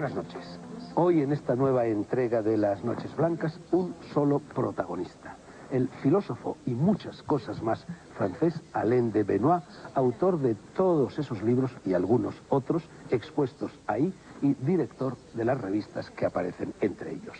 Buenas noches. Hoy en esta nueva entrega de Las Noches Blancas, un solo protagonista. El filósofo y muchas cosas más francés Alain de Benoist, autor de todos esos libros y algunos otros expuestos ahí y director de las revistas que aparecen entre ellos.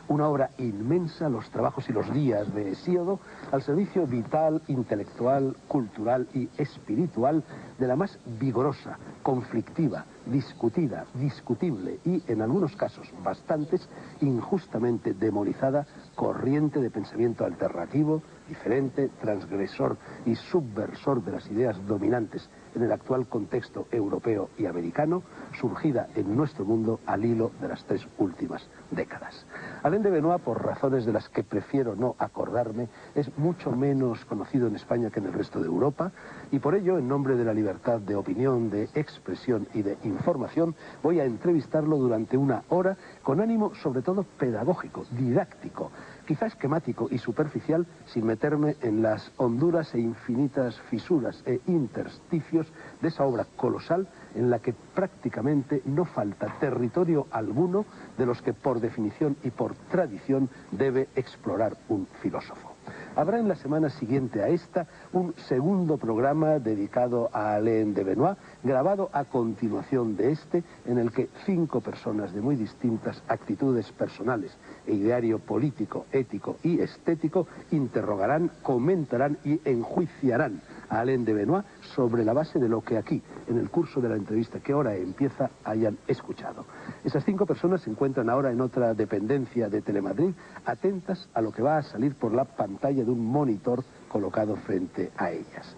Una obra inmensa, los trabajos y los días de Hesíodo, al servicio vital, intelectual, cultural y espiritual de la más vigorosa, conflictiva, discutida, discutible y, en algunos casos bastantes, injustamente demonizada corriente de pensamiento alternativo, diferente, transgresor y subversor de las ideas dominantes en el actual contexto europeo y americano, surgida en nuestro mundo al hilo de las 3 últimas décadas. Alain de Benoist, por razones de las que prefiero no acordarme, es mucho menos conocido en España que en el resto de Europa, y por ello, en nombre de la libertad de opinión, de expresión y de información, voy a entrevistarlo durante una hora con ánimo sobre todo pedagógico, didáctico, quizá esquemático y superficial, sin meterme en las honduras e infinitas fisuras e intersticios de esa obra colosal en la que prácticamente no falta territorio alguno de los que por definición y por tradición debe explorar un filósofo. Habrá en la semana siguiente a esta un segundo programa dedicado a Alain de Benoist, grabado a continuación de este, en el que 5 personas de muy distintas actitudes personales e ideario político, ético y estético interrogarán, comentarán y enjuiciarán a Alain de Benoist sobre la base de lo que aquí, en el curso de la entrevista que ahora empieza, hayan escuchado. Esas 5 personas se encuentran ahora en otra dependencia de Telemadrid, atentas a lo que va a salir por la pantalla de un monitor colocado frente a ellas.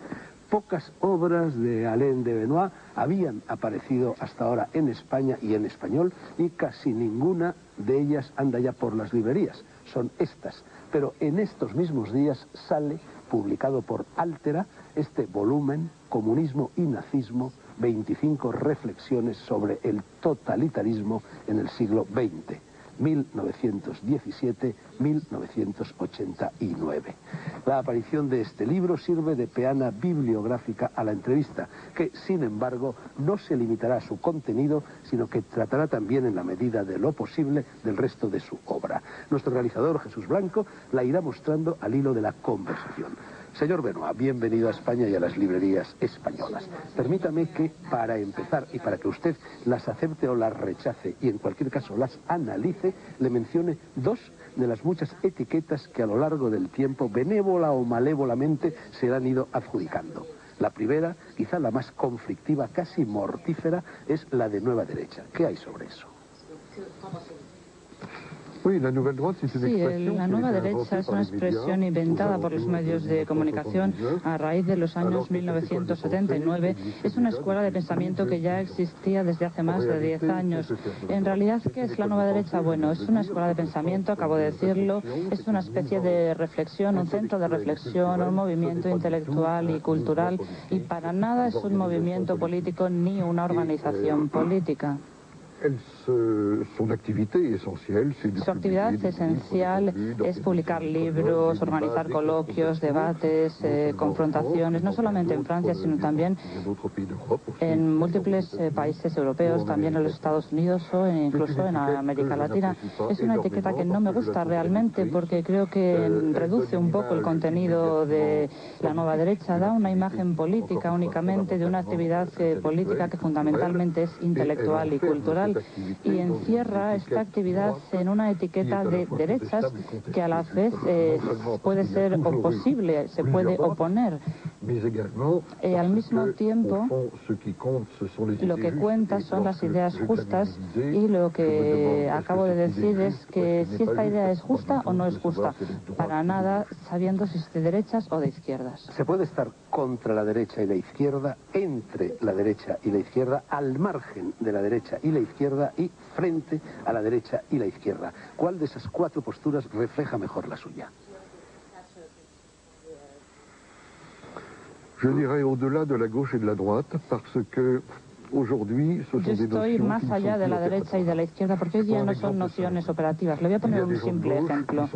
Pocas obras de Alain de Benoist habían aparecido hasta ahora en España y en español, y casi ninguna de ellas anda ya por las librerías. Son estas. Pero en estos mismos días sale, publicado por Altera, este volumen, Comunismo y Nazismo, 25 reflexiones sobre el totalitarismo en el siglo XX. 1917-1989. La aparición de este libro sirve de peana bibliográfica a la entrevista, que, sin embargo, no se limitará a su contenido, sino que tratará también, en la medida de lo posible, del resto de su obra. Nuestro realizador, Jesús Blanco, la irá mostrando al hilo de la conversación. Señor Benoist, bienvenido a España y a las librerías españolas. Permítame que, para empezar, y para que usted las acepte o las rechace, y en cualquier caso las analice, le mencione 2 de las muchas etiquetas que a lo largo del tiempo, benévola o malévolamente, se le han ido adjudicando. La primera, quizá la más conflictiva, casi mortífera, es la de nueva derecha. ¿Qué hay sobre eso? Sí, la nueva derecha es una expresión inventada por los medios de comunicación a raíz de los años 1979. Es una escuela de pensamiento que ya existía desde hace más de 10 años. En realidad, ¿qué es la nueva derecha? Bueno, es una escuela de pensamiento, acabo de decirlo, es una especie de reflexión, un centro de reflexión, un movimiento intelectual y cultural, y para nada es un movimiento político ni una organización política. Su actividad esencial es publicar libros, organizar coloquios, debates, confrontaciones, no solamente en Francia, sino también en múltiples países europeos, también en los Estados Unidos o incluso en América Latina. Es una etiqueta que no me gusta realmente, porque creo que reduce un poco el contenido de la nueva derecha, da una imagen política únicamente de una actividad política que fundamentalmente es intelectual y cultural, y encierra esta actividad en una etiqueta de derechas que a la vez puede ser o posible, se puede oponer. Al mismo tiempo, lo que cuenta son las ideas justas, y lo que acabo de decir es que si esta idea es justa o no es justa, para nada sabiendo si es de derechas o de izquierdas. Se puede estar contra la derecha y la izquierda, entre la derecha y la izquierda, al margen de la derecha y la izquierda y frente a la derecha y la izquierda. ¿Cuál de esas 4 posturas refleja mejor la suya? Je dirais au-delà de la gauche et de la droite, parce que Yo estoy más allá de la derecha y de la izquierda porque hoy día no son nociones operativas. Le voy a poner un simple ejemplo.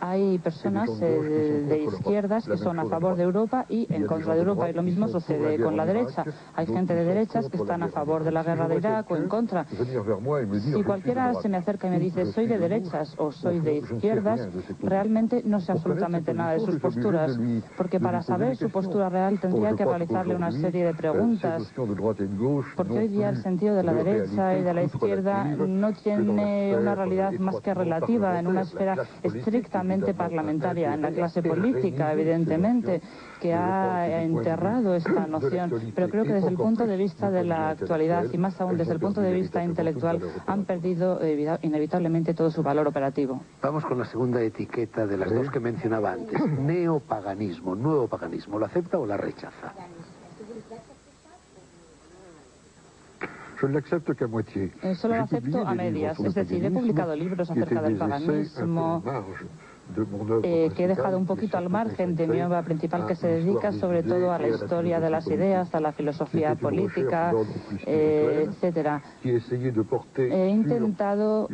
Hay personas de izquierdas que son a favor de Europa y en contra de Europa, y lo mismo sucede con la derecha. Hay gente de derechas que están a favor de la guerra de Irak o en contra. Si cualquiera se me acerca y me dice soy de derechas o soy de izquierdas, realmente no sé absolutamente nada de sus posturas, porque para saber su postura real tendría que realizarle una serie de preguntas, porque hoy día el sentido de la derecha y de la izquierda no tiene una realidad más que relativa en una esfera estrictamente parlamentaria, en la clase política, evidentemente, que ha enterrado esta noción, pero creo que desde el punto de vista de la actualidad y más aún desde el punto de vista intelectual han perdido inevitablemente todo su valor operativo. Vamos con la segunda etiqueta de las dos que mencionaba antes, neopaganismo, nuevo paganismo. ¿Lo acepta o la rechaza? Solo lo acepto a medias, es decir, he publicado libros acerca del paganismo que he dejado un poquito al margen de mi obra principal, que se dedica sobre todo a la historia de las ideas, a la filosofía política, etcétera. He intentado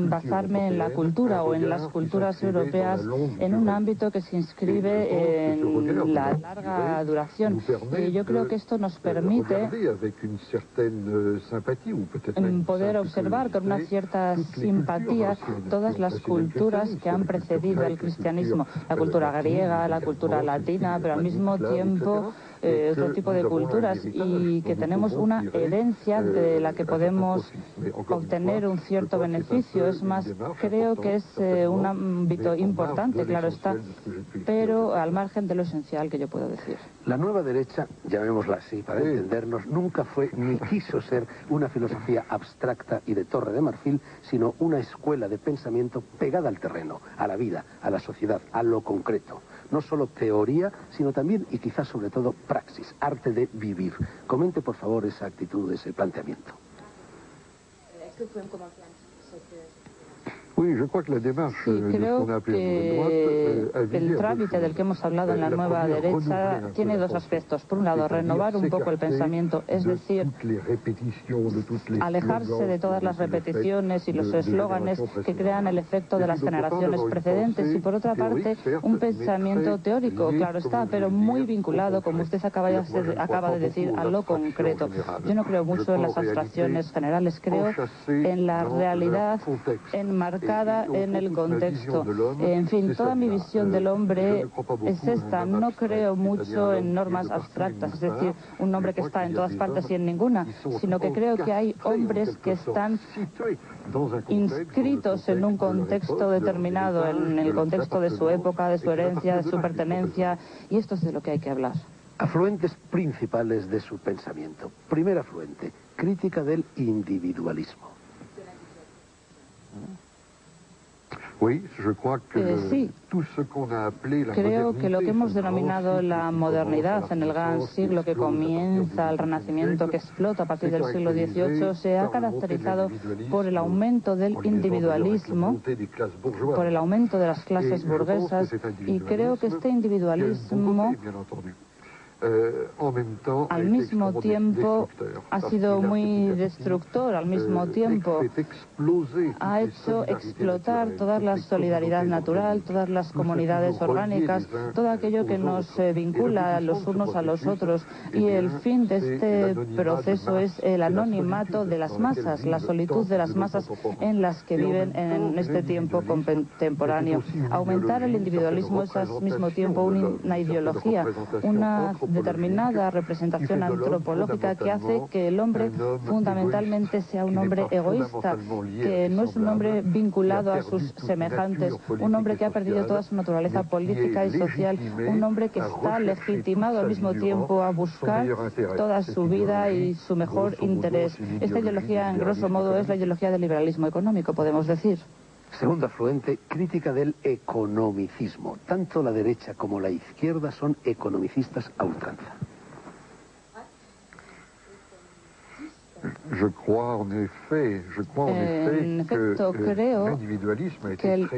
basarme en la cultura o en las culturas europeas en un ámbito que se inscribe en la larga duración. Y yo creo que esto nos permite poder observar con una cierta simpatía todas las culturas que han precedido al cristianismo, la cultura griega, la cultura latina, pero al mismo tiempo otro tipo de culturas, y que tenemos una herencia de la que podemos obtener un cierto beneficio. Es más, creo que es un ámbito importante, claro está, pero al margen de lo esencial que yo puedo decir. La nueva derecha, llamémosla así para entendernos, nunca fue ni quiso ser una filosofía abstracta y de torre de marfil, sino una escuela de pensamiento pegada al terreno, a la vida, a la sociedad, a lo concreto. No solo teoría, sino también y quizás sobre todo praxis, arte de vivir. Comente por favor esa actitud, ese planteamiento. Sí, creo que el trámite del que hemos hablado en la nueva derecha tiene dos aspectos. Por un lado, renovar un poco el pensamiento, es decir, alejarse de todas las repeticiones y los eslóganes que crean el efecto de las generaciones precedentes, y por otra parte, un pensamiento teórico, claro está, pero muy vinculado, como usted acaba de decir, a lo concreto. Yo no creo mucho en las abstracciones generales, creo en la realidad enmarcada en el contexto. En fin, toda mi visión del hombre es esta. No creo mucho en normas abstractas, es decir, un hombre que está en todas partes y en ninguna, sino que creo que hay hombres que están inscritos en un contexto determinado, en el contexto de su época, de su herencia, de su pertenencia, y esto es de lo que hay que hablar. Afluentes principales de su pensamiento. Primer afluente, crítica del individualismo. Sí, creo que lo que hemos denominado la modernidad en el gran siglo que comienza, el Renacimiento que explota a partir del siglo XVIII, se ha caracterizado por el aumento del individualismo, por el aumento de las clases burguesas, y creo que este individualismo al mismo tiempo ha sido muy destructor, al mismo tiempo ha hecho explotar toda la solidaridad natural, todas las comunidades orgánicas, todo aquello que nos vincula los unos a los otros, y el fin de este proceso es el anonimato de las masas, la solitud de las masas en las que viven en este tiempo contemporáneo. Aumentar el individualismo es al mismo tiempo una ideología, una determinada representación antropológica que hace que el hombre fundamentalmente sea un hombre egoísta, que no es un hombre vinculado a sus semejantes, un hombre que ha perdido toda su naturaleza política y social, un hombre que está legitimado al mismo tiempo a buscar toda su vida y su mejor interés. Esta ideología, en grosso modo, es la ideología del liberalismo económico, podemos decir. Segundo afluente, crítica del economicismo. Tanto la derecha como la izquierda son economicistas a ultranza. En efecto, creo que el